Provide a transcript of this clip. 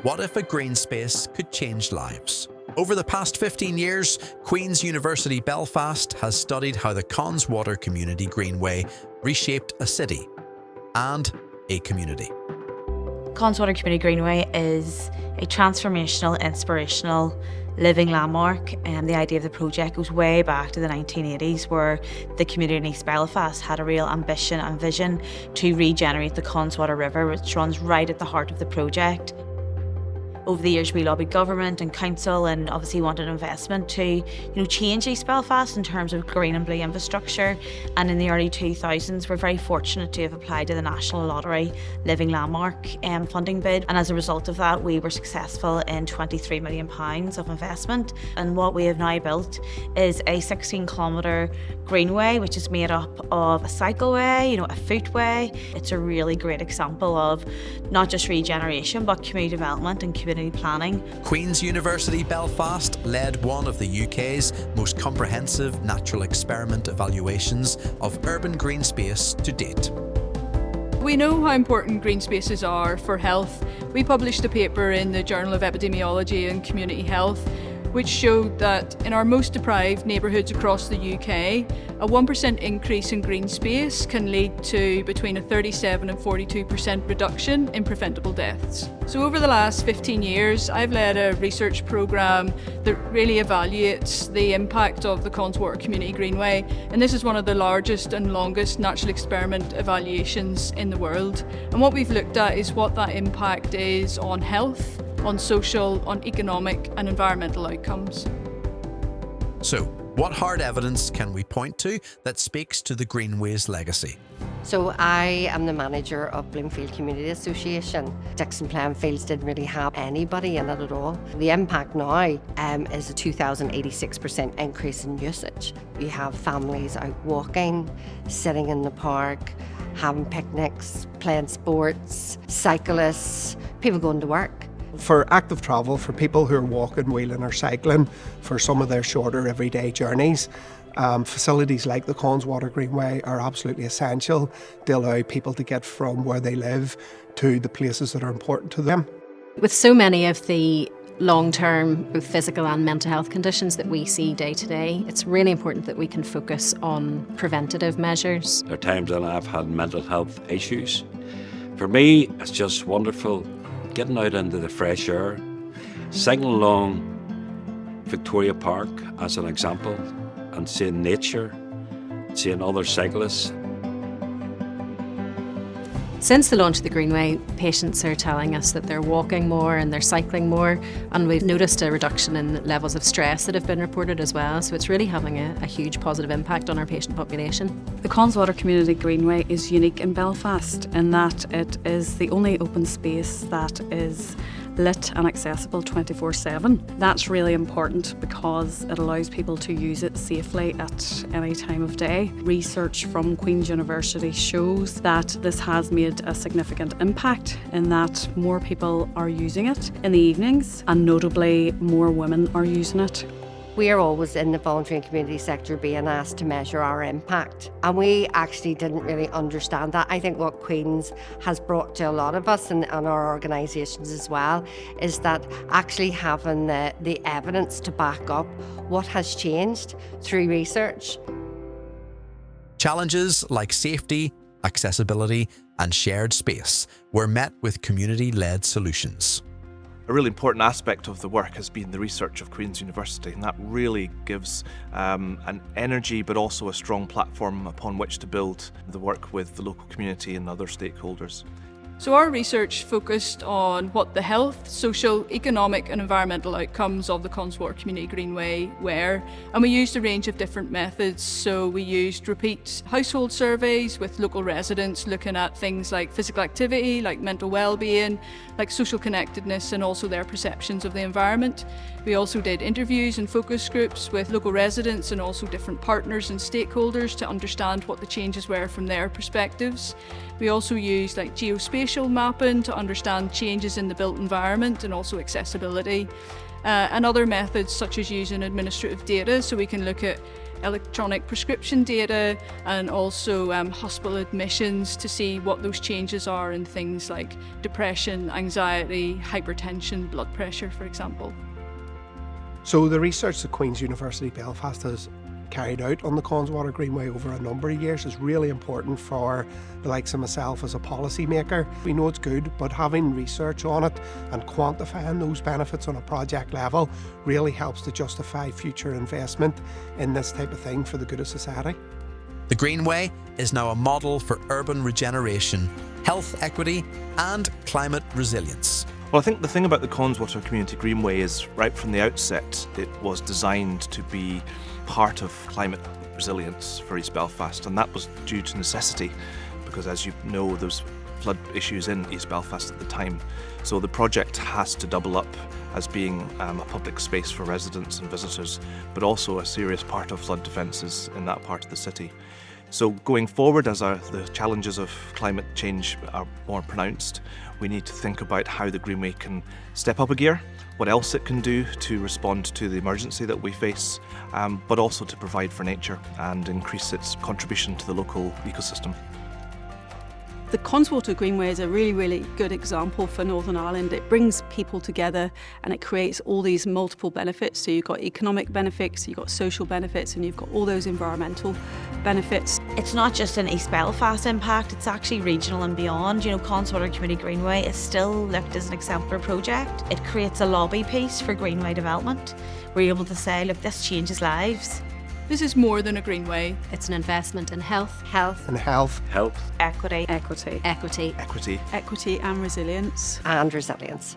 What if a green space could change lives? Over the past 15 years, Queen's University Belfast has studied how the Connswater Community Greenway reshaped a city and a community. Connswater Community Greenway is a transformational, inspirational, living landmark, and the idea of the project goes way back to the 1980s, where the community in East Belfast had a real ambition and vision to regenerate the Connswater River, which runs right at the heart of the project. Over the years, we lobbied government and council and obviously wanted investment to change East Belfast in terms of green and blue infrastructure. And in the early 2000s, we're very fortunate to have applied to the National Lottery Living Landmark funding bid. And as a result of that, we were successful in £23 million of investment. And what we have now built is a 16-kilometre greenway, which is made up of a cycleway, a footway. It's a really great example of not just regeneration, but community development and community planning. Queen's University Belfast led one of the UK's most comprehensive natural experiment evaluations of urban green space to date. We know how important green spaces are for health. We published a paper in the Journal of Epidemiology and Community Health which showed that in our most deprived neighbourhoods across the UK, a 1% increase in green space can lead to between a 37 and 42% reduction in preventable deaths. So over the last 15 years, I've led a research programme that really evaluates the impact of the Connswater Community Greenway, and this is one of the largest and longest natural experiment evaluations in the world. And what we've looked at is what that impact is on health, on social, on economic and environmental outcomes. So, what hard evidence can we point to that speaks to the Greenway's legacy? So I am the manager of Bloomfield Community Association. Dixon playing fields didn't really have anybody in it at all. The impact now is a 2,086% increase in usage. You have families out walking, sitting in the park, having picnics, playing sports, cyclists, people going to work. For active travel, for people who are walking, wheeling or cycling, for some of their shorter everyday journeys, facilities like the Connswater Greenway are absolutely essential to allow people to get from where they live to the places that are important to them. With so many of the long-term both physical and mental health conditions that we see day to day, it's really important that we can focus on preventative measures. There are times when I've had mental health issues. For me, it's just wonderful getting out into the fresh air, cycling along Victoria Park as an example, and seeing nature, seeing other cyclists. Since the launch of the Greenway, patients are telling us that they're walking more and they're cycling more, and we've noticed a reduction in levels of stress that have been reported as well, so it's really having a huge positive impact on our patient population. The Connswater Community Greenway is unique in Belfast in that it is the only open space that is lit and accessible 24/7. That's really important because it allows people to use it safely at any time of day. Research from Queen's University shows that this has made a significant impact in that more people are using it in the evenings, and notably more women are using it. We are always in the voluntary and community sector being asked to measure our impact, and we actually didn't really understand that. I think what Queen's has brought to a lot of us and our organisations as well is that actually having the evidence to back up what has changed through research. Challenges like safety, accessibility and shared space were met with community-led solutions. A really important aspect of the work has been the research of Queen's University, and that really gives an energy but also a strong platform upon which to build the work with the local community and other stakeholders. So our research focused on what the health, social, economic and environmental outcomes of the Connswater Community Greenway were, and we used a range of different methods. So we used repeat household surveys with local residents looking at things like physical activity, like mental well-being, like social connectedness and also their perceptions of the environment. We also did interviews and focus groups with local residents and also different partners and stakeholders to understand what the changes were from their perspectives. We also used like geospatial mapping to understand changes in the built environment and also accessibility. And other methods such as using administrative data, so we can look at electronic prescription data and also hospital admissions to see what those changes are in things like depression, anxiety, hypertension, blood pressure, for example. So the research that Queen's University Belfast has carried out on the Connswater Greenway over a number of years is really important for the likes of myself as a policy maker. We know it's good, but having research on it and quantifying those benefits on a project level really helps to justify future investment in this type of thing for the good of society. The Greenway is now a model for urban regeneration, health equity and climate resilience. Well, I think the thing about the Connswater Community Greenway is right from the outset it was designed to be part of climate resilience for East Belfast, and that was due to necessity because, as you know, there's flood issues in East Belfast at the time. So the project has to double up as being a public space for residents and visitors, but also a serious part of flood defences in that part of the city. So going forward, as the challenges of climate change are more pronounced, we need to think about how the Greenway can step up a gear, what else it can do to respond to the emergency that we face, but also to provide for nature and increase its contribution to the local ecosystem. The Connswater Greenway is a really, really good example for Northern Ireland. It brings people together and it creates all these multiple benefits. So you've got economic benefits, you've got social benefits, and you've got all those environmental benefits. It's not just an East Belfast impact, it's actually regional and beyond. You know, Connswater Community Greenway is still looked as an exemplar project. It creates a lobby piece for Greenway development. We're able to say, look, this changes lives. This is more than a greenway. It's an investment in health, Health And health, Health. Equity. Equity. equity, Equity. Equity and resilience. and resilience.